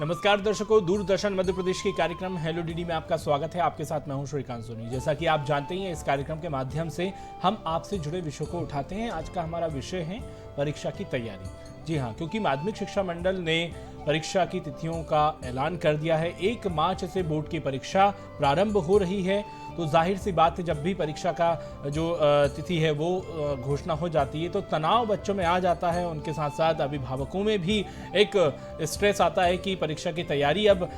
नमस्कार दर्शकों, दूरदर्शन मध्य प्रदेश के कार्यक्रम हेलो डीडी में आपका स्वागत है। आपके साथ मैं हूं श्रीकांत सोनी। जैसा कि आप जानते ही हैं, इस कार्यक्रम के माध्यम से हम आपसे जुड़े विषयों को उठाते हैं। आज का हमारा विषय है परीक्षा की तैयारी। जी हाँ, क्योंकि माध्यमिक शिक्षा मंडल ने परीक्षा की तिथियों का ऐलान कर दिया है। 1 मार्च से बोर्ड की परीक्षा प्रारंभ हो रही है। तो जाहिर सी बात है, जब भी परीक्षा का जो तिथि है वो घोषणा हो जाती है तो तनाव बच्चों में आ जाता है। उनके साथ साथ अभिभावकों में भी एक स्ट्रेस आता है कि परीक्षा की तैयारी अब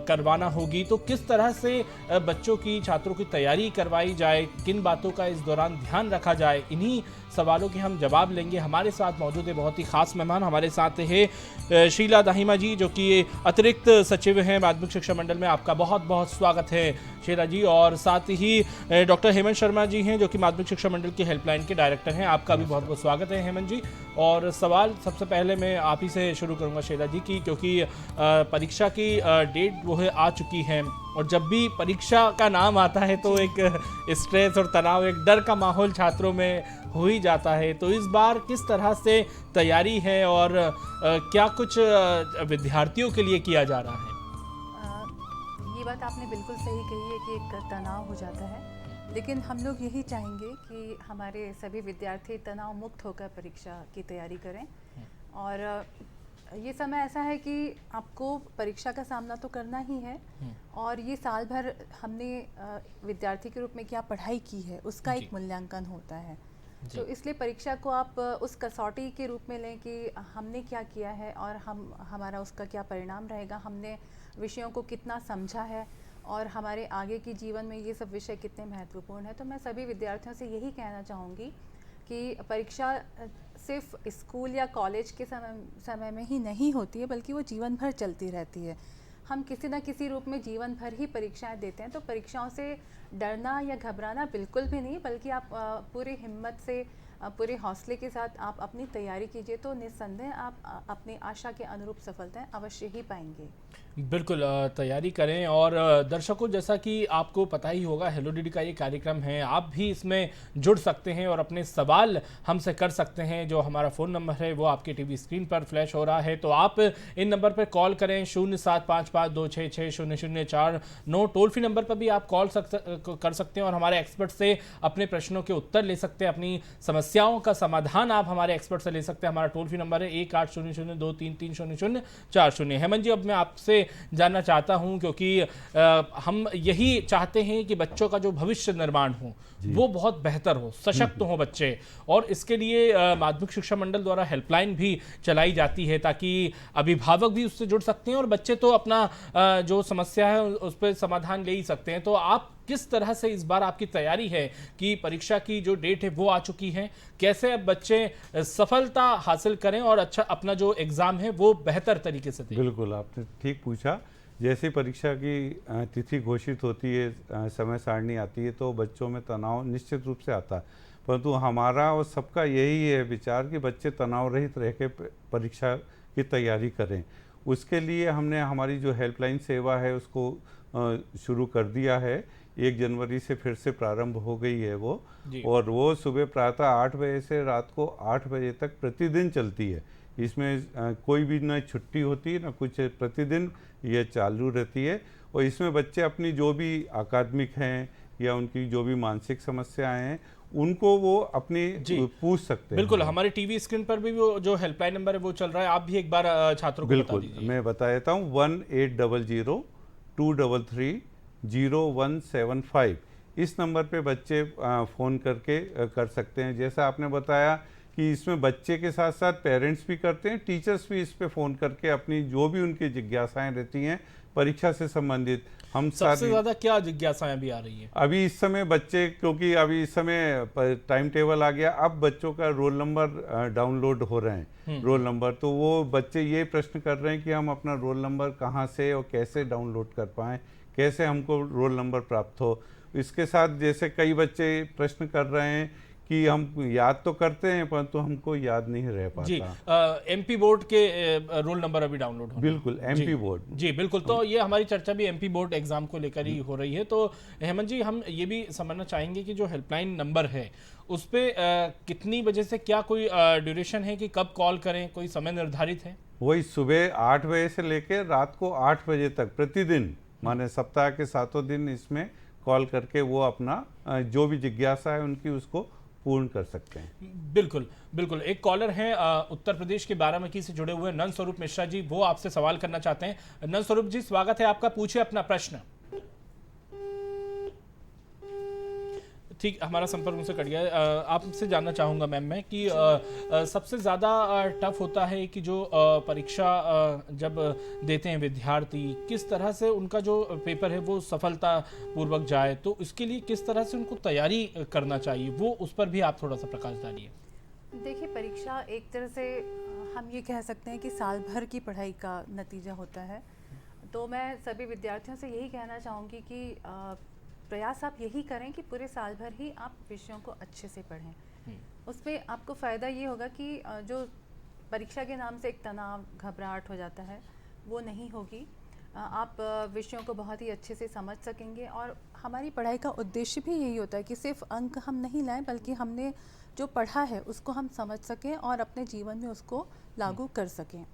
करवाना होगी। तो किस तरह से बच्चों की, छात्रों की तैयारी करवाई जाए, किन बातों का इस दौरान ध्यान रखा जाए, इन्हीं सवालों के हम जवाब लेंगे। हमारे साथ मौजूद है बहुत ही खास मेहमान। हमारे साथ है शीला दाहिमा जी, जो कि अतिरिक्त सचिव हैं माध्यमिक शिक्षा मंडल में। आपका बहुत बहुत स्वागत है शीला जी। और साथ ही डॉक्टर हेमंत शर्मा जी हैं, जो कि माध्यमिक शिक्षा मंडल की हेल्पलाइन के डायरेक्टर हैं। आपका भी बहुत बहुत स्वागत है हेमंत जी। और सवाल सबसे पहले मैं आप ही से शुरू करूंगा शीला जी की, क्योंकि परीक्षा की डेट वो है आ चुकी है, और जब भी परीक्षा का नाम आता है तो एक स्ट्रेस और तनाव, एक डर का माहौल छात्रों में हो ही जाता है। तो इस बार किस तरह से तैयारी है और क्या कुछ विद्यार्थियों के लिए किया जा रहा है? ये बात आपने बिल्कुल सही कही है कि एक तनाव हो जाता है, लेकिन हम लोग यही चाहेंगे कि हमारे सभी विद्यार्थी तनाव मुक्त होकर परीक्षा की तैयारी करें। और ये समय ऐसा है कि आपको परीक्षा का सामना तो करना ही है, और ये साल भर हमने विद्यार्थी के रूप में क्या पढ़ाई की है उसका एक मूल्यांकन होता है। तो इसलिए परीक्षा को आप उस कसौटी के रूप में लें कि हमने क्या किया है और हमारा उसका क्या परिणाम रहेगा, हमने विषयों को कितना समझा है और हमारे आगे की जीवन में ये सब विषय कितने महत्वपूर्ण है। तो मैं सभी विद्यार्थियों से यही कहना चाहूँगी कि परीक्षा सिर्फ स्कूल या कॉलेज के समय में ही नहीं होती है, बल्कि वो जीवन भर चलती रहती है। हम किसी न किसी रूप में जीवन भर ही परीक्षाएं देते हैं। तो परीक्षाओं से डरना या घबराना बिल्कुल भी नहीं, बल्कि आप पूरी हिम्मत से, पूरे हौसले के साथ आप अपनी तैयारी कीजिए, तो निस्संदेह आप अपनी आशा के अनुरूप सफलताएं अवश्य ही पाएंगे। बिल्कुल तैयारी करें। और दर्शकों, जैसा कि आपको पता ही होगा, हेलो डीडी का ये कार्यक्रम है, आप भी इसमें जुड़ सकते हैं और अपने सवाल हमसे कर सकते हैं। जो हमारा फ़ोन नंबर है वो आपके टीवी स्क्रीन पर फ्लैश हो रहा है, तो आप इन नंबर पर कॉल करें। 0755266049 टोल फ्री नंबर पर भी आप कॉल कर सकते हैं और हमारे एक्सपर्ट से अपने प्रश्नों के उत्तर ले सकते हैं। अपनी समस्याओं का समाधान आप हमारे एक्सपर्ट से ले सकते हैं। हमारा टोल फ्री नंबर है 180023300040। हेमंत जी, अब मैं आपसे जानना चाहता हूं, क्योंकि हम यही चाहते हैं कि बच्चों का जो भविष्य निर्माण हो वो बहुत बेहतर हो, सशक्त हो बच्चे, और इसके लिए माध्यमिक शिक्षा मंडल द्वारा हेल्पलाइन भी चलाई जाती है, ताकि अभिभावक भी उससे जुड़ सकते हैं और बच्चे तो अपना जो समस्या है उस पर समाधान ले ही सकते हैं। तो आप किस तरह से इस बार आपकी तैयारी है कि परीक्षा की जो डेट है वो आ चुकी है, कैसे अब बच्चे सफलता हासिल करें और अच्छा अपना जो एग्जाम है वो बेहतर तरीके से दें? बिल्कुल, आपने ठीक पूछा। जैसे परीक्षा की तिथि घोषित होती है, समय सारणी आती है, तो बच्चों में तनाव निश्चित रूप से आता है। परंतु हमारा और सबका यही है विचार कि बच्चे तनाव रहित रह के परीक्षा की तैयारी करें। उसके लिए हमने हमारी जो हेल्पलाइन सेवा है उसको शुरू कर दिया है। 1 जनवरी से फिर से प्रारंभ हो गई है वो, और वो सुबह प्रातः 8 बजे से रात को 8 बजे तक प्रतिदिन चलती है। इसमें कोई भी ना छुट्टी होती है ना कुछ, प्रतिदिन ये चालू रहती है। और इसमें बच्चे अपनी जो भी अकादमिक हैं या उनकी जो भी मानसिक समस्याएं हैं उनको वो अपनी पूछ सकते हैं। बिल्कुल, हमारे टीवी स्क्रीन पर भी वो जो हेल्पलाइन नंबर है वो चल रहा है, आप भी एक बार छात्रों को बता दीजिए। बिल्कुल, मैं बता देता हूँ। 1800-233-0175 इस नंबर पे बच्चे फ़ोन करके कर सकते हैं। जैसा आपने बताया कि इसमें बच्चे के साथ साथ पेरेंट्स भी करते हैं, टीचर्स भी इस पे फ़ोन करके अपनी जो भी उनकी जिज्ञासाएं रहती हैं परीक्षा से संबंधित, हम सबसे ज़्यादा क्या जिज्ञासाएं अभी आ रही हैं? अभी इस समय बच्चे, क्योंकि अभी इस समय टाइम टेबल आ गया, अब बच्चों का रोल नंबर डाउनलोड हो रहे हैं। रोल नंबर, तो वो बच्चे ये प्रश्न कर रहे हैं कि हम अपना रोल नंबर कहाँ से और कैसे डाउनलोड कर पाएँ, कैसे हमको रोल नंबर प्राप्त हो। इसके साथ जैसे कई बच्चे प्रश्न कर रहे हैं कि हम याद तो करते हैं परंतु हमको याद नहीं रह जी पाता। एमपी बोर्ड के रोल नंबर अभी डाउनलोड हो बिल्कुल, एमपी बोर्ड। जी बिल्कुल। तो ये हमारी चर्चा भी एमपी बोर्ड एग्जाम को लेकर ही हो रही है। तो हेमंत जी, हम ये भी समझना चाहेंगे कि जो हेल्पलाइन नंबर है उस पे कितनी बजे से क्या कोई ड्यूरेशन है कि कब कॉल करें, कोई समय निर्धारित है? वही सुबह 8 बजे से लेकर रात को 8 बजे तक प्रतिदिन, माने सप्ताह के 7 दिन इसमें कॉल करके वो अपना जो भी जिज्ञासा है उनकी उसको पूर्ण कर सकते हैं। बिल्कुल बिल्कुल। एक कॉलर हैं उत्तर प्रदेश के बाराबंकी से जुड़े हुए नंद स्वरूप मिश्रा जी, वो आपसे सवाल करना चाहते हैं। नंद स्वरूप जी, स्वागत है आपका, पूछिए अपना प्रश्न। ठीक, हमारा संपर्क उनसे कट गया है। आपसे जानना चाहूँगा मैम मैं कि सबसे ज़्यादा टफ होता है कि जो परीक्षा जब देते हैं विद्यार्थी, किस तरह से उनका जो पेपर है वो सफलता पूर्वक जाए, तो इसके लिए किस तरह से उनको तैयारी करना चाहिए, वो उस पर भी आप थोड़ा सा प्रकाश डालिए। देखिए, परीक्षा एक तरह से हम ये कह सकते हैं कि साल भर की पढ़ाई का नतीजा होता है। तो मैं सभी विद्यार्थियों से यही कहना चाहूँगी कि प्रयास आप यही करें कि पूरे साल भर ही आप विषयों को अच्छे से पढ़ें। उसमें आपको फ़ायदा ये होगा कि जो परीक्षा के नाम से एक तनाव, घबराहट हो जाता है, वो नहीं होगी। आप विषयों को बहुत ही अच्छे से समझ सकेंगे। और हमारी पढ़ाई का उद्देश्य भी यही होता है कि सिर्फ अंक हम नहीं लाएं, बल्कि हमने जो पढ़ा है उसको हम समझ सकें और अपने जीवन में उसको लागू कर सकें।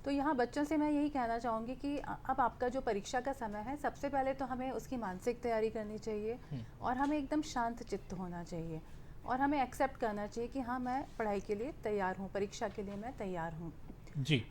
तो यहाँ बच्चों से मैं यही कहना चाहूँगी कि अब आपका जो परीक्षा का समय है, सबसे पहले तो हमें उसकी मानसिक तैयारी करनी चाहिए और हमें एकदम शांत चित्त होना चाहिए और हमें एक्सेप्ट करना चाहिए कि हाँ, मैं पढ़ाई के लिए तैयार हूँ, परीक्षा के लिए मैं तैयार हूँ जी।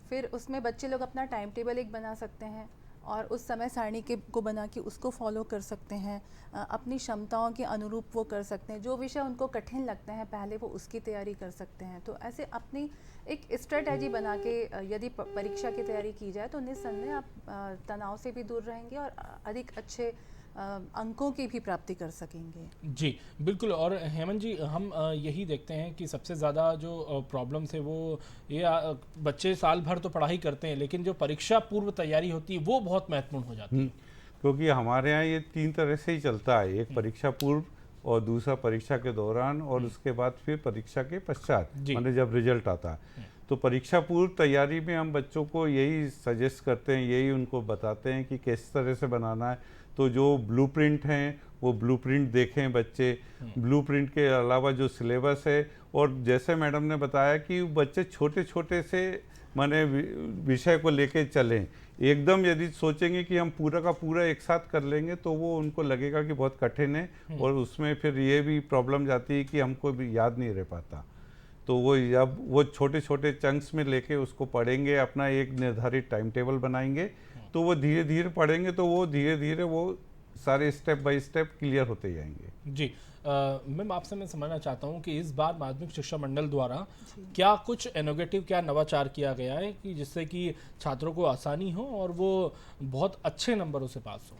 फिर उसमें बच्चे लोग अपना टाइम टेबल एक बना सकते हैं और उस समय सारणी को बना के उसको फॉलो कर सकते हैं। अपनी क्षमताओं के अनुरूप वो कर सकते हैं। जो विषय उनको कठिन लगते हैं पहले वो उसकी तैयारी कर सकते हैं। तो ऐसे अपनी एक स्ट्रेटजी बना के यदि परीक्षा की तैयारी की जाए तो निस्संदेह आप तनाव से भी दूर रहेंगे और अधिक अच्छे अंकों की भी प्राप्ति कर सकेंगे। जी बिल्कुल। और हेमंत जी, हम यही देखते हैं कि सबसे ज़्यादा जो प्रॉब्लम्स है वो ये बच्चे साल भर तो पढ़ाई करते हैं, लेकिन जो परीक्षा पूर्व तैयारी होती है वो बहुत महत्वपूर्ण हो जाती है। क्योंकि हमारे यहाँ ये 3 तरह से ही चलता है, एक परीक्षा पूर्व और दूसरा परीक्षा के दौरान और उसके बाद फिर परीक्षा के पश्चात, माने जब रिजल्ट आता है। तो परीक्षा पूर्व तैयारी में हम बच्चों को यही सजेस्ट करते हैं, यही उनको बताते हैं कि किस तरह से बनाना है। तो जो ब्लूप्रिंट हैं वो ब्लूप्रिंट देखें बच्चे, ब्लूप्रिंट के अलावा जो सिलेबस है, और जैसे मैडम ने बताया कि बच्चे छोटे छोटे से माने विषय को लेके चलें। एकदम यदि सोचेंगे कि हम पूरा का पूरा एक साथ कर लेंगे तो वो उनको लगेगा कि बहुत कठिन है और उसमें फिर ये भी प्रॉब्लम जाती है कि हमको भी याद नहीं रह पाता। तो वो जब वो छोटे छोटे चंक्स में लेके उसको पढ़ेंगे, अपना एक निर्धारित टाइम टेबल बनाएंगे, तो वो धीरे धीरे पढ़ेंगे तो वो धीरे धीरे वो सारे स्टेप बाय स्टेप क्लियर होते जाएंगे। जी मैम, आपसे मैं समझना चाहता हूँ कि इस बार माध्यमिक शिक्षा मंडल द्वारा क्या कुछ इनोवेटिव, क्या नवाचार किया गया है कि जिससे कि छात्रों को आसानी हो और वो बहुत अच्छे नंबरों से पास हो?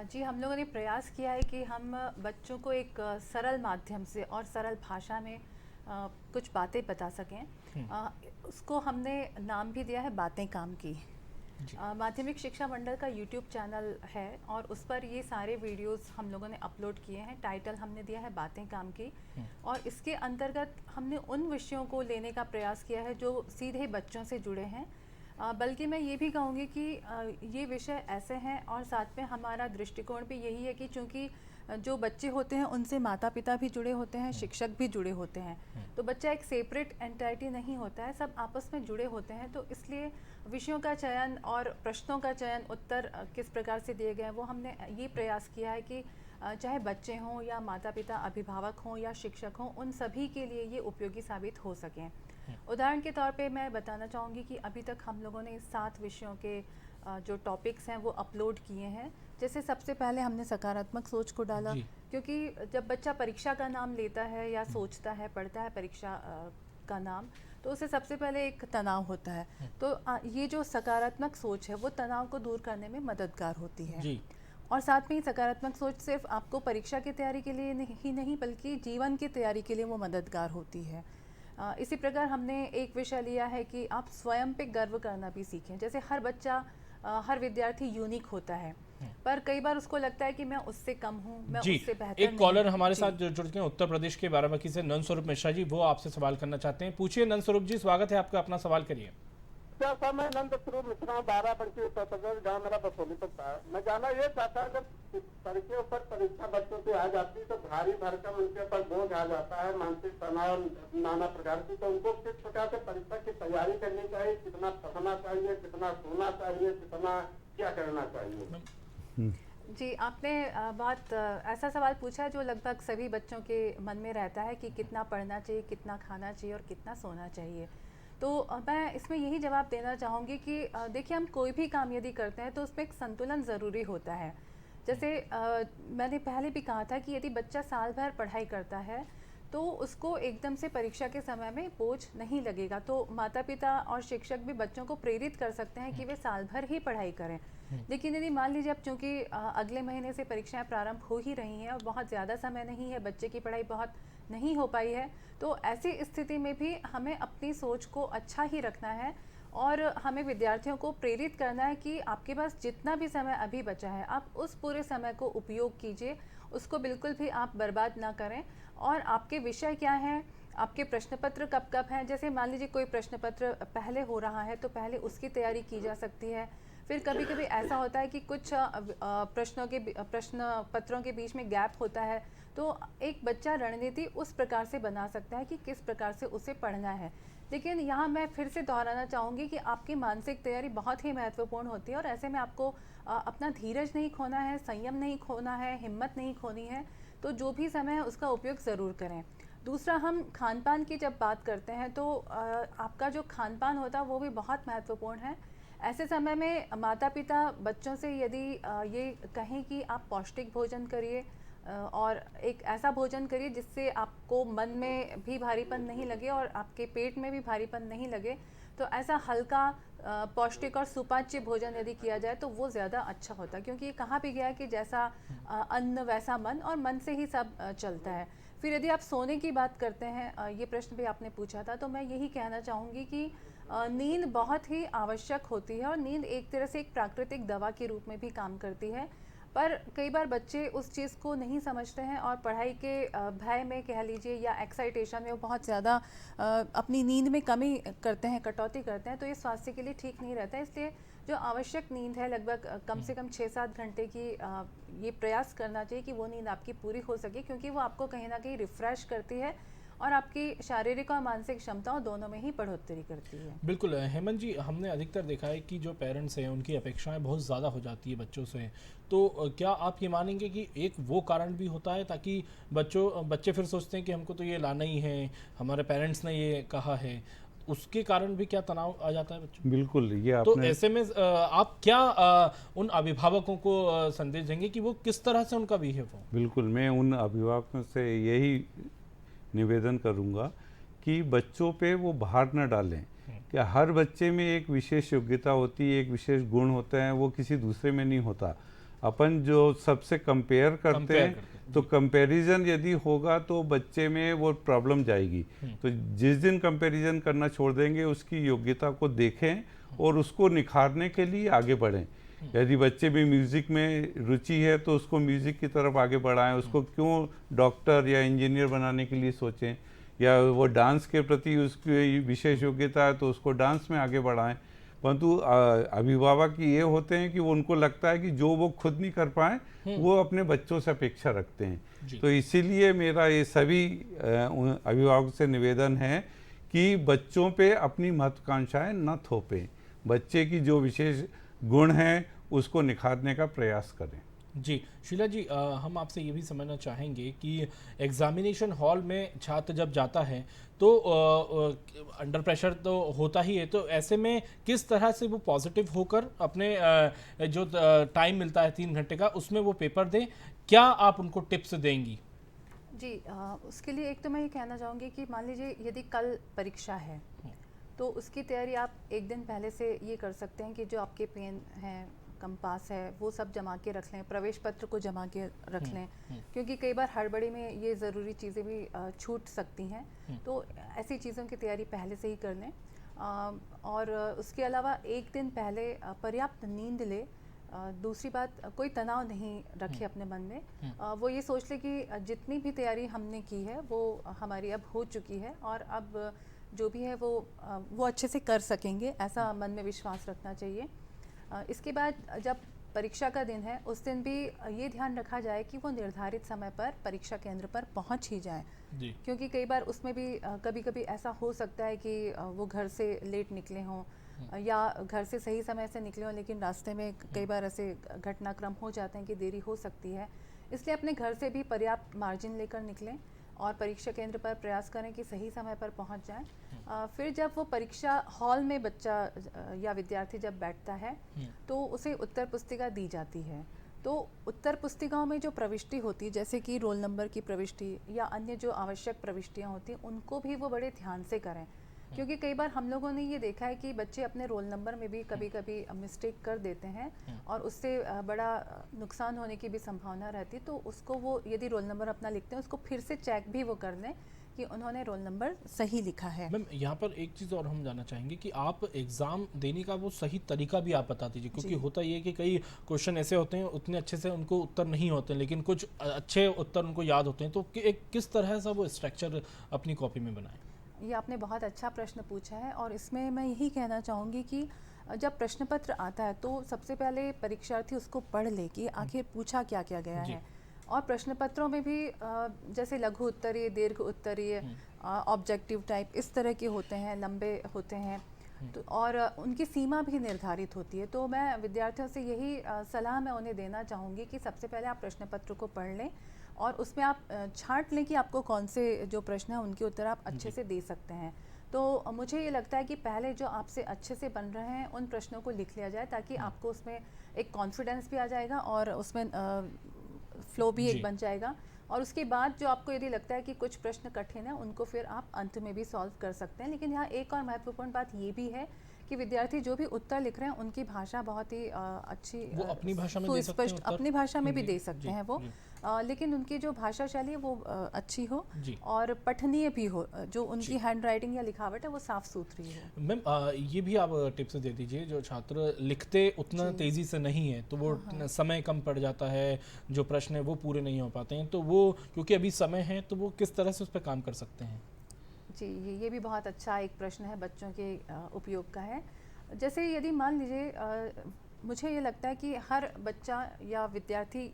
जी, हम लोगों ने प्रयास किया है कि हम बच्चों को एक सरल माध्यम से और सरल भाषा में कुछ बातें बता सकें। उसको हमने नाम भी दिया है बातें काम की। माध्यमिक शिक्षा मंडल का YouTube चैनल है और उस पर ये सारे वीडियोस हम लोगों ने अपलोड किए हैं। टाइटल हमने दिया है बातें काम की और इसके अंतर्गत हमने उन विषयों को लेने का प्रयास किया है जो सीधे बच्चों से जुड़े हैं। बल्कि मैं ये भी कहूँगी कि ये विषय ऐसे हैं और साथ में हमारा दृष्टिकोण भी यही है कि चूँकि जो बच्चे होते हैं उनसे माता पिता भी जुड़े होते हैं, शिक्षक भी जुड़े होते हैं, तो बच्चा एक सेपरेट एंटिटी नहीं होता है, सब आपस में जुड़े होते हैं। तो इसलिए विषयों का चयन और प्रश्नों का चयन, उत्तर किस प्रकार से दिए गए हैं, वो हमने ये प्रयास किया है कि चाहे बच्चे हों या माता पिता, अभिभावक हों या शिक्षक हों, उन सभी के लिए ये उपयोगी साबित हो सकें। उदाहरण के तौर पे मैं बताना चाहूँगी कि अभी तक हम लोगों ने 7 विषयों के जो टॉपिक्स हैं वो अपलोड किए हैं। जैसे सबसे पहले हमने सकारात्मक सोच को डाला, क्योंकि जब बच्चा परीक्षा का नाम लेता है या सोचता है, पढ़ता है परीक्षा का नाम, तो उसे सबसे पहले एक तनाव होता है। तो ये जो सकारात्मक सोच है वो तनाव को दूर करने में मददगार होती है जी। और साथ में ही सकारात्मक सोच सिर्फ आपको परीक्षा की तैयारी के लिए ही नहीं बल्कि जीवन की तैयारी के लिए वो मददगार होती है। इसी प्रकार हमने एक विषय लिया है कि आप स्वयं पे गर्व करना भी सीखें। जैसे हर बच्चा, हर विद्यार्थी यूनिक होता है पर कई बार उसको लगता है कि मैं उससे कम हूँ, मैं जी, उससे बेहतर एक नहीं कॉलर हूँ। हमारे जी। साथ जुड़ चुके हैं उत्तर प्रदेश के बाराबंकी से, नंद स्वरूप मिश्रा जी, वो आपसे सवाल करना चाहते हैं। पूछिए नंद स्वरूप जी, स्वागत है आपका, अपना सवाल करिए। सर मैं नंद स्वरूप मिश्रा, बाराबंकी उत्तर प्रदेश, गाँव मेरा बसोली पड़ता है। मैं जानना ये चाहता है, जब परीक्षा पर परीक्षा बच्चों की आ जाती है तो भारी भरकम उनके ऊपर बोझ आ जाता है, मानसिक तनाव नाना प्रकार की, तो उनको किस प्रकार से परीक्षा की तैयारी करनी चाहिए, कितना पढ़ना चाहिए, कितना सोना चाहिए, कितना क्या करना चाहिए? जी, आपने ऐसा सवाल पूछा है जो लगभग सभी बच्चों के मन में रहता है कि कितना पढ़ना चाहिए, कितना खाना चाहिए और कितना सोना चाहिए। तो मैं इसमें यही जवाब देना चाहूँगी कि देखिए, हम कोई भी काम यदि करते हैं तो उसमें एक संतुलन ज़रूरी होता है। जैसे मैंने पहले भी कहा था कि यदि बच्चा साल भर पढ़ाई करता है तो उसको एकदम से परीक्षा के समय में बोझ नहीं लगेगा। तो माता पिता और शिक्षक भी बच्चों को प्रेरित कर सकते हैं कि वे साल भर ही पढ़ाई करें। लेकिन यदि मान लीजिए अब चूँकि अगले महीने से परीक्षाएं प्रारंभ हो ही रही हैं और बहुत ज़्यादा समय नहीं है, बच्चे की पढ़ाई बहुत नहीं हो पाई है, तो ऐसी स्थिति में भी हमें अपनी सोच को अच्छा ही रखना है और हमें विद्यार्थियों को प्रेरित करना है कि आपके पास जितना भी समय अभी बचा है, आप उस पूरे समय को उपयोग कीजिए, उसको बिल्कुल भी आप बर्बाद ना करें। और आपके विषय क्या हैं, आपके प्रश्न पत्र कब कब हैं, जैसे मान लीजिए कोई प्रश्न पत्र पहले हो रहा है तो पहले उसकी तैयारी की जा सकती है। फिर कभी कभी ऐसा होता है कि कुछ प्रश्न पत्रों के बीच में गैप होता है, तो एक बच्चा रणनीति उस प्रकार से बना सकता है कि किस प्रकार से उसे पढ़ना है। लेकिन यहाँ मैं फिर से दोहराना चाहूँगी कि आपकी मानसिक तैयारी बहुत ही महत्वपूर्ण होती है और ऐसे में आपको अपना धीरज नहीं खोना है, संयम नहीं खोना है, हिम्मत नहीं खोनी है। तो जो भी समय है उसका उपयोग ज़रूर करें। दूसरा, हम खान पान की जब बात करते हैं तो आपका जो खान पान होता है वो भी बहुत महत्वपूर्ण है। ऐसे समय में माता पिता बच्चों से यदि ये कहें कि आप पौष्टिक भोजन करिए और एक ऐसा भोजन करिए जिससे आपको मन में भी भारीपन नहीं लगे और आपके पेट में भी भारीपन नहीं लगे, तो ऐसा हल्का पौष्टिक और सुपाच्य भोजन यदि किया जाए तो वो ज़्यादा अच्छा होता है। क्योंकि ये कहा भी गया है कि जैसा अन्न वैसा मन, और मन से ही सब चलता है। फिर यदि आप सोने की बात करते हैं, ये प्रश्न भी आपने पूछा था, तो मैं यही कहना चाहूँगी कि नींद बहुत ही आवश्यक होती है और नींद एक तरह से एक प्राकृतिक दवा के रूप में भी काम करती है। पर कई बार बच्चे उस चीज़ को नहीं समझते हैं और पढ़ाई के भय में कह लीजिए या एक्साइटेशन में वो बहुत ज़्यादा अपनी नींद में कमी करते हैं, कटौती करते हैं, तो ये स्वास्थ्य के लिए ठीक नहीं रहता है। इसलिए जो आवश्यक नींद है, लगभग कम से कम 6-7 घंटे की, ये प्रयास करना चाहिए कि वो नींद आपकी पूरी हो सके, क्योंकि वो आपको कहीं ना कहीं रिफ़्रेश करती है और आपकी शारीरिक और मानसिक क्षमताओं दोनों में ही बढ़ोतरी करती है। बिल्कुल हेमंत जी, हमने अधिकतर देखा है कि जो पेरेंट्स हैं उनकी अपेक्षाएं बहुत ज़्यादा हो जाती है बच्चों से। तो क्या आप ये मानेंगे कि एक वो कारण भी होता है ताकि बच्चे फिर सोचते हैं कि हमको तो ये लाना ही है, हमारे पेरेंट्स ने ये कहा है, उसके कारण भी क्या तनाव आ जाता है बच्चों? बिल्कुल, ये तो आपने ऐसे में आप क्या उन अभिभावकों को संदेश देंगे कि वो किस तरह से उनका बिहेव हो? बिल्कुल, मैं उन अभिभावकों से यही निवेदन करूंगा कि बच्चों पे वो भार न डालें कि हर बच्चे में एक विशेष योग्यता होती है, एक विशेष गुण होता है, वो किसी दूसरे में नहीं होता। अपन जो सबसे कंपेयर करते हैं तो कंपैरिजन यदि होगा तो बच्चे में वो प्रॉब्लम जाएगी। तो जिस दिन कंपैरिजन करना छोड़ देंगे, उसकी योग्यता को देखें और उसको निखारने के लिए आगे बढ़ें। यदि बच्चे में म्यूज़िक में रुचि है तो उसको म्यूज़िक की तरफ आगे बढ़ाएं, उसको क्यों डॉक्टर या इंजीनियर बनाने के लिए सोचें, या वो डांस के प्रति उसकी विशेष योग्यता है तो उसको डांस में आगे बढ़ाएं। परंतु अभिभावक ये होते हैं कि वो उनको लगता है कि जो वो खुद नहीं कर पाए वो अपने बच्चों से अपेक्षा रखते हैं। तो इसीलिए मेरा ये सभी अभिभावकों से निवेदन है कि बच्चों पे अपनी महत्वाकांक्षाएं न थोपें, बच्चे की जो विशेष गुण हैं उसको निखारने का प्रयास करें। जी शीला जी, हम आपसे ये भी समझना चाहेंगे कि एग्जामिनेशन हॉल में छात्र जब जाता है तो अंडर प्रेशर तो होता ही है, तो ऐसे में किस तरह से वो पॉजिटिव होकर अपने जो टाइम मिलता है 3 घंटे का, उसमें वो पेपर दें, क्या आप उनको टिप्स देंगी? जी, उसके लिए एक तो मैं ये कहना चाहूँगी कि मान लीजिए यदि कल परीक्षा है तो उसकी तैयारी आप एक दिन पहले से ये कर सकते हैं कि जो आपके पेन हैं, कंपास है, वो सब जमा के रख लें, प्रवेश पत्र को जमा के रख लें, क्योंकि कई बार हड़बड़ी में ये ज़रूरी चीज़ें भी छूट सकती हैं। तो ऐसी चीज़ों की तैयारी पहले से ही कर लें। और उसके अलावा एक दिन पहले पर्याप्त नींद ले। दूसरी बात, कोई तनाव नहीं रखे अपने मन में। वो ये सोच ले कि जितनी भी तैयारी हमने की है वो हमारी अब हो चुकी है और अब जो भी है वो अच्छे से कर सकेंगे, ऐसा मन में विश्वास रखना चाहिए। इसके बाद जब परीक्षा का दिन है उस दिन भी ये ध्यान रखा जाए कि वो निर्धारित समय पर परीक्षा केंद्र पर पहुंच ही जाए, क्योंकि कई बार उसमें भी कभी कभी ऐसा हो सकता है कि वो घर से लेट निकले हों या घर से सही समय से निकले हों, लेकिन रास्ते में कई बार ऐसे घटनाक्रम हो जाते हैं कि देरी हो सकती है। इसलिए अपने घर से भी पर्याप्त मार्जिन लेकर निकलें और परीक्षा केंद्र पर प्रयास करें कि सही समय पर पहुंच जाएं। फिर जब वो परीक्षा हॉल में बच्चा या विद्यार्थी जब बैठता है तो उसे उत्तर पुस्तिका दी जाती है। तो उत्तर पुस्तिकाओं में जो प्रविष्टि होती है, जैसे कि रोल नंबर की प्रविष्टि या अन्य जो आवश्यक प्रविष्टियां होती हैं, उनको भी वो बड़े ध्यान से करें, क्योंकि कई बार हम लोगों ने ये देखा है कि बच्चे अपने रोल नंबर में भी कभी कभी मिस्टेक कर देते हैं और उससे बड़ा नुकसान होने की भी संभावना रहती है। तो उसको वो यदि रोल नंबर अपना लिखते हैं उसको फिर से चेक भी वो कर लें कि उन्होंने रोल नंबर सही लिखा है। मैम यहाँ पर एक चीज़ और हम जानना चाहेंगे कि आप एग्ज़ाम देने का वो सही तरीका भी आप बता दीजिए, क्योंकि होता ये है कि कई क्वेश्चन ऐसे होते हैं उतने अच्छे से उनको उत्तर नहीं होते हैं, लेकिन कुछ अच्छे उत्तर उनको याद होते हैं। तो एक किस तरह से वो स्ट्रक्चर अपनी कॉपी में बनाएं? ये आपने बहुत अच्छा प्रश्न पूछा है और इसमें मैं यही कहना चाहूँगी कि जब प्रश्न पत्र आता है तो सबसे पहले परीक्षार्थी उसको पढ़ ले कि आखिर पूछा क्या क्या गया है। और प्रश्न पत्रों में भी जैसे लघु उत्तरीय, दीर्घ उत्तरीय, ऑब्जेक्टिव टाइप, इस तरह के होते हैं, लंबे होते हैं, तो और उनकी सीमा भी निर्धारित होती है। तो मैं विद्यार्थियों से यही सलाह मैं उन्हें देना चाहूँगी कि सबसे पहले आप प्रश्न पत्र को पढ़ लें और उसमें आप छांट लें कि आपको कौन से जो प्रश्न हैं उनके उत्तर आप अच्छे से दे सकते हैं। तो मुझे ये लगता है कि पहले जो आपसे अच्छे से बन रहे हैं उन प्रश्नों को लिख लिया जाए, ताकि आपको उसमें एक कॉन्फिडेंस भी आ जाएगा और उसमें फ्लो भी एक बन जाएगा। और उसके बाद जो आपको यदि लगता है कि कुछ प्रश्न कठिन है उनको फिर आप अंत में भी सॉल्व कर सकते हैं। लेकिन यहाँ एक और महत्वपूर्ण बात ये भी है कि विद्यार्थी जो भी उत्तर लिख रहे हैं उनकी भाषा बहुत ही अच्छी, वो अपनी भाषा में दे सकते हैं उत्तर? अपनी भाषा में भी दे सकते हैं वो, लेकिन उनकी जो भाषा शैली है वो अच्छी हो और पठनीय भी हो, जो उनकी हैंड राइटिंग या लिखावट है वो साफ सुथरी हो। मैम ये भी आप टिप्स दे दीजिए, जो छात्र लिखते उतना तेज़ी से नहीं है तो वो समय कम पड़ जाता है, जो प्रश्न है वो पूरे नहीं हो पाते हैं, तो वो क्योंकि अभी समय है तो वो किस तरह से उस पर काम कर सकते हैं? जी, ये भी बहुत अच्छा एक प्रश्न है, बच्चों के उपयोग का है। जैसे यदि मान लीजिए, मुझे ये लगता है कि हर बच्चा या विद्यार्थी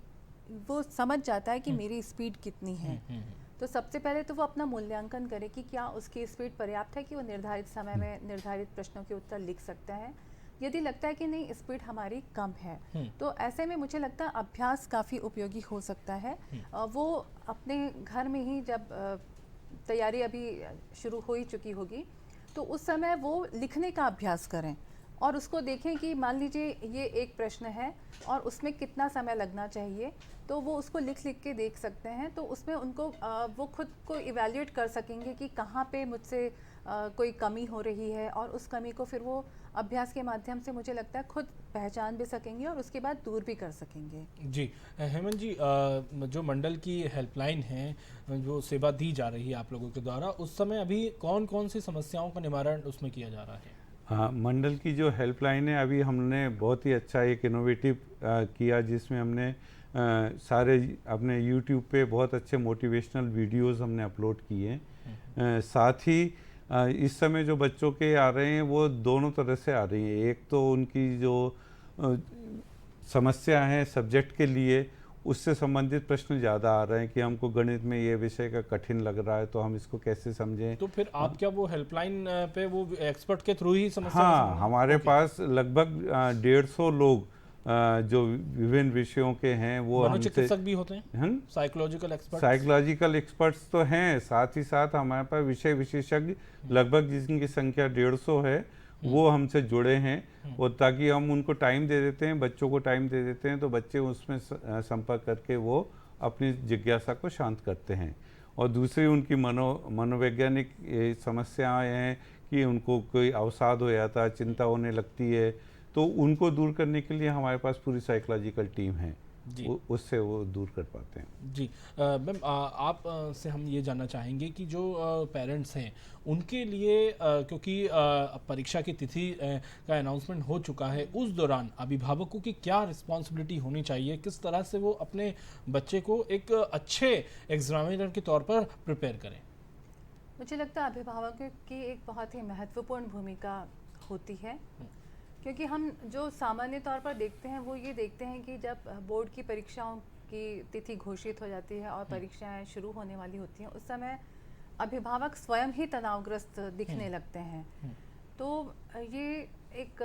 वो समझ जाता है कि मेरी स्पीड कितनी है। तो सबसे पहले तो वो अपना मूल्यांकन करे कि क्या उसकी स्पीड पर्याप्त है कि वो निर्धारित समय में निर्धारित प्रश्नों के उत्तर लिख सकता है। यदि लगता है कि नहीं, स्पीड हमारी कम है, तो ऐसे में मुझे लगता है अभ्यास काफ़ी उपयोगी हो सकता है। वो अपने घर में ही जब तैयारी अभी शुरू हो ही चुकी होगी तो उस समय वो लिखने का अभ्यास करें और उसको देखें कि मान लीजिए ये एक प्रश्न है और उसमें कितना समय लगना चाहिए, तो वो उसको लिख के देख सकते हैं। तो उसमें उनको वो खुद को इवैल्यूएट कर सकेंगे कि कहाँ पे मुझसे कोई कमी हो रही है और उस कमी को फिर वो अभ्यास के माध्यम से मुझे लगता है खुद पहचान भी सकेंगे और उसके बाद दूर भी कर सकेंगे। जी हेमंत जी, जो मंडल की हेल्पलाइन है जो सेवा दी जा रही है आप लोगों के द्वारा, उस समय अभी कौन कौन सी समस्याओं का निवारण उसमें किया जा रहा है? हाँ, मंडल की जो हेल्पलाइन है अभी हमने बहुत ही अच्छा एक इनोवेटिव किया, जिसमें हमने सारे अपने यूट्यूब पे बहुत अच्छे मोटिवेशनल वीडियोस हमने अपलोड किए हैं। साथ ही इस समय जो बच्चों के आ रहे हैं वो दोनों तरह से आ रही है। एक तो उनकी जो समस्या है सब्जेक्ट के लिए, उससे संबंधित प्रश्न ज़्यादा आ रहे हैं कि हमको गणित में ये विषय का कठिन लग रहा है तो हम इसको कैसे समझें। तो फिर आप क्या वो हेल्पलाइन पे वो एक्सपर्ट के थ्रू ही समस्या? हाँ, हमारे पास लगभग 150 लोग जो विभिन्न विषयों के हैं वो हमसे, चिकित्सक भी होते हैं, साइकोलॉजिकल एक्सपर्ट? साइकोलॉजिकल एक्सपर्ट्स तो हैं, साथ ही साथ हमारे पास विषय विशेषज्ञ लगभग जिनकी संख्या 150 है वो हमसे जुड़े हैं। और ताकि हम उनको टाइम दे देते हैं, बच्चों को टाइम दे देते हैं, तो बच्चे उसमें संपर्क करके वो अपनी जिज्ञासा को शांत करते हैं। और दूसरी उनकी मनोवैज्ञानिक समस्याएं हैं कि उनको कोई अवसाद हो जाता है, चिंता होने लगती है, तो उनको दूर करने के लिए हमारे पास पूरी साइकोलॉजिकल टीम है। जी। उससे वो दूर कर पाते हैं। जी मैम आप से हम ये जानना चाहेंगे कि जो पेरेंट्स हैं उनके लिए क्योंकि अब परीक्षा की तिथि का अनाउंसमेंट हो चुका है, उस दौरान अभिभावकों की क्या रिस्पॉन्सिबिलिटी होनी चाहिए, किस तरह से वो अपने बच्चे को एक अच्छे एग्जामिनर के तौर पर प्रिपेयर करें? मुझे लगता है अभिभावकों की एक बहुत ही महत्वपूर्ण भूमिका होती है, क्योंकि हम जो सामान्य तौर पर देखते हैं वो ये देखते हैं कि जब बोर्ड की परीक्षाओं की तिथि घोषित हो जाती है और परीक्षाएं शुरू होने वाली होती हैं, उस समय अभिभावक स्वयं ही तनावग्रस्त दिखने लगते हैं। तो ये एक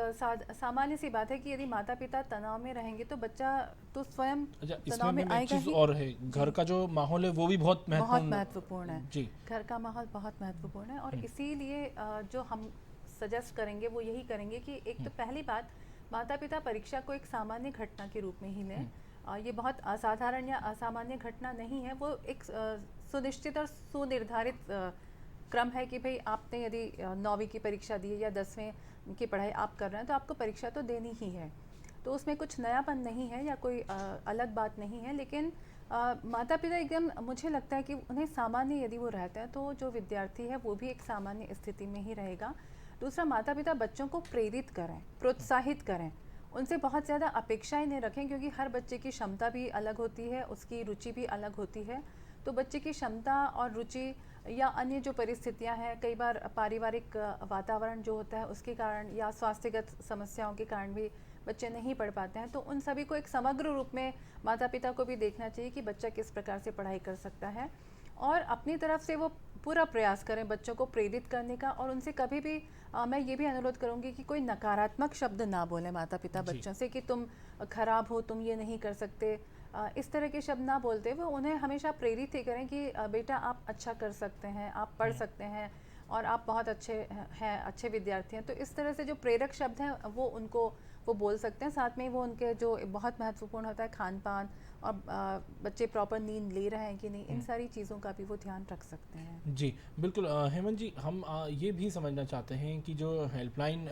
सामान्य सी बात है कि यदि माता पिता तनाव में रहेंगे तो बच्चा तो स्वयं अच्छा, तनाव इसमें में मैम एक आएगा चीज़ ही। और है, घर का जो माहौल है वो भी बहुत बहुत महत्वपूर्ण महत्वपूर्ण है। जी। घर का माहौल बहुत महत्वपूर्ण है और इसीलिए जो हम सजेस्ट करेंगे वो यही करेंगे कि एक तो पहली बात, माता पिता परीक्षा को एक सामान्य घटना के रूप में ही लें। ये बहुत असाधारण या असामान्य घटना नहीं है, वो एक सुनिश्चित और सुनिर्धारित क्रम है कि भाई आपने यदि 9वीं की परीक्षा दी है या 10वीं की पढ़ाई आप कर रहे हैं तो आपको परीक्षा तो देनी ही है। तो उसमें कुछ नयापन नहीं है या कोई अलग बात नहीं है, लेकिन माता पिता एकदम, मुझे लगता है कि उन्हें सामान्य यदि वो रहते हैं तो जो विद्यार्थी है वो भी एक सामान्य स्थिति में ही रहेगा। दूसरा, माता पिता बच्चों को प्रेरित करें, प्रोत्साहित करें, उनसे बहुत ज़्यादा अपेक्षाएं नहीं रखें, क्योंकि हर बच्चे की क्षमता भी अलग होती है, उसकी रुचि भी अलग होती है। तो बच्चे की क्षमता और रुचि या अन्य जो परिस्थितियां हैं, कई बार पारिवारिक वातावरण जो होता है उसके कारण या स्वास्थ्यगत समस्याओं के कारण भी बच्चे नहीं पढ़ पाते हैं। तो उन सभी को एक समग्र रूप में माता पिता को भी देखना चाहिए कि बच्चा किस प्रकार से पढ़ाई कर सकता है, और अपनी तरफ से वो पूरा प्रयास करें बच्चों को प्रेरित करने का। और उनसे कभी भी मैं ये भी अनुरोध करूंगी कि कोई नकारात्मक शब्द ना बोले माता पिता जी। बच्चों से कि तुम खराब हो, तुम ये नहीं कर सकते, इस तरह के शब्द ना बोलते हुए उन्हें हमेशा प्रेरित ही करें कि बेटा आप अच्छा कर सकते हैं, आप पढ़ सकते हैं और आप बहुत अच्छे हैं, अच्छे विद्यार्थी हैं। तो इस तरह से जो प्रेरक शब्द हैं वो उनको वो बोल सकते हैं। साथ में वो उनके जो बहुत महत्वपूर्ण होता है खान पान और बच्चे प्रॉपर नींद ले रहे हैं कि नहीं, इन सारी चीज़ों का भी वो ध्यान रख सकते हैं। जी बिल्कुल हेमंत जी, हम ये भी समझना चाहते हैं कि जो हेल्पलाइन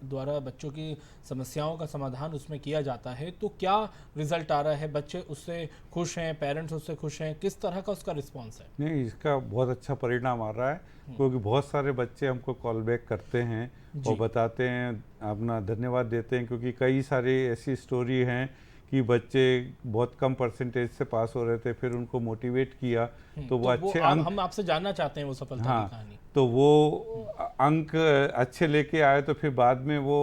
द्वारा बच्चों की समस्याओं का समाधान उसमें किया जाता है, तो क्या रिजल्ट आ रहा है, बच्चे उससे खुश हैं, पेरेंट्स उससे खुश हैं, किस तरह का उसका रिस्पॉन्स है? नहीं, इसका बहुत अच्छा परिणाम आ रहा है, क्योंकि बहुत सारे बच्चे हमको कॉल बैक करते हैं और बताते हैं, अपना धन्यवाद देते हैं, क्योंकि कई सारी ऐसी स्टोरी हैं कि बच्चे बहुत कम परसेंटेज से पास हो रहे थे, फिर उनको मोटिवेट किया तो वो अच्छे अंक, हम आपसे जानना चाहते हैं वो सफलता की कहानी। तो वो अंक अच्छे लेके आए, तो फिर बाद में वो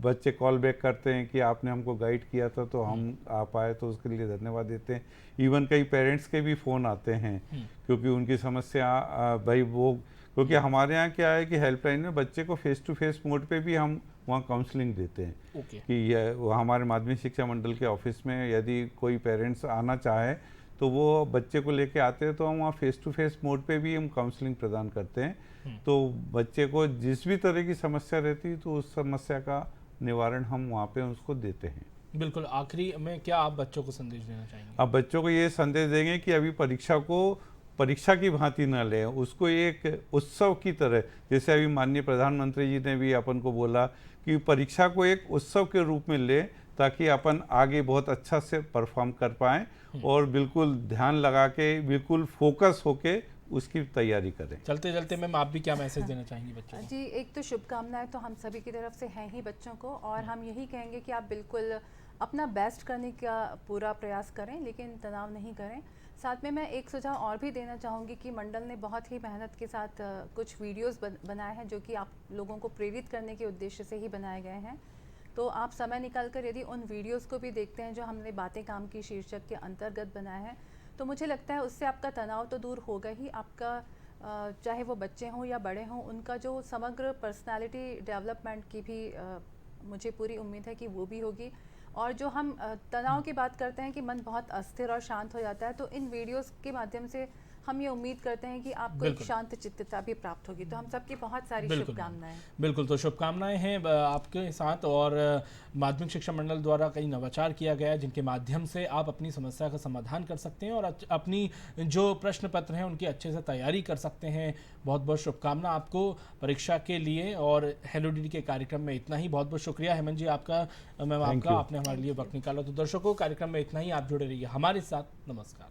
बच्चे कॉल बैक करते हैं कि आपने हमको गाइड किया था तो हम आ पाए, तो उसके लिए धन्यवाद देते हैं। इवन कई पेरेंट्स के भी फ़ोन आते हैं, क्योंकि उनकी समस्या भाई वो, क्योंकि हमारे यहाँ क्या है कि हेल्पलाइन में बच्चे को फेस टू फेस मोड पे भी हम वहाँ काउंसलिंग देते हैं। कि वो हमारे माध्यमिक शिक्षा मंडल के ऑफिस में यदि कोई पेरेंट्स आना चाहे तो वो बच्चे को लेके आते हैं, तो हम वहाँ फेस टू फेस मोड पे भी हम काउंसलिंग प्रदान करते हैं। तो बच्चे को जिस भी तरह की समस्या रहती है तो उस समस्या का निवारण हम वहाँ पे उसको देते हैं। बिल्कुल, आखिरी में क्या आप बच्चों को संदेश देना चाहेंगे? अब बच्चों को ये संदेश देंगे कि अभी परीक्षा को परीक्षा की भांति न लें, उसको एक उत्सव की तरह, जैसे अभी माननीय प्रधानमंत्री जी ने भी अपन को बोला कि परीक्षा को एक उत्सव के रूप में लें, ताकि अपन आगे बहुत अच्छा से परफॉर्म कर पाएं और बिल्कुल ध्यान लगा के, बिल्कुल फोकस होके उसकी तैयारी करें। चलते चलते मैम आप भी क्या मैसेज देना चाहेंगी बच्चों को? जी, एक तो शुभकामनाएं तो हम सभी की तरफ से हैं ही बच्चों को, और हम यही कहेंगे कि आप बिल्कुल अपना बेस्ट करने का पूरा प्रयास करें, लेकिन तनाव नहीं करें। साथ में मैं एक सुझाव और भी देना चाहूँगी कि मंडल ने बहुत ही मेहनत के साथ कुछ वीडियोस बनाए हैं जो कि आप लोगों को प्रेरित करने के उद्देश्य से ही बनाए गए हैं। तो आप समय निकालकर यदि उन वीडियोस को भी देखते हैं जो हमने बातें काम की शीर्षक के अंतर्गत बनाए हैं, तो मुझे लगता है उससे आपका तनाव तो दूर होगा ही, आपका चाहे वो बच्चे हों या बड़े हों, उनका जो समग्र पर्सनालिटी डेवलपमेंट की भी मुझे पूरी उम्मीद है कि वो भी होगी। और जो हम तनाव की बात करते हैं कि मन बहुत अस्थिर और शांत हो जाता है, तो इन वीडियोस के माध्यम से हम ये उम्मीद करते हैं कि आपको एक बिल्कुल। शांत चित्तता भी प्राप्त होगी। तो हम सबकी बहुत सारी बिल्कुल। शुभकामनाएं। बिल्कुल, तो शुभकामनाएं हैं आपके साथ। और माध्यमिक शिक्षा मंडल द्वारा कई नवाचार किया गया है जिनके माध्यम से आप अपनी समस्या का समाधान कर सकते हैं और अपनी जो प्रश्न पत्र हैं उनकी अच्छे से तैयारी कर सकते हैं। बहुत बहुत शुभकामना आपको परीक्षा के लिए। और हेलो डीडी के कार्यक्रम में इतना ही। बहुत बहुत शुक्रिया हेमंत जी आपका, मैम Thank आपका, you. आपने हमारे लिए वक्त निकाला। तो दर्शकों, कार्यक्रम में इतना ही। आप जुड़े रहिए हमारे साथ। नमस्कार।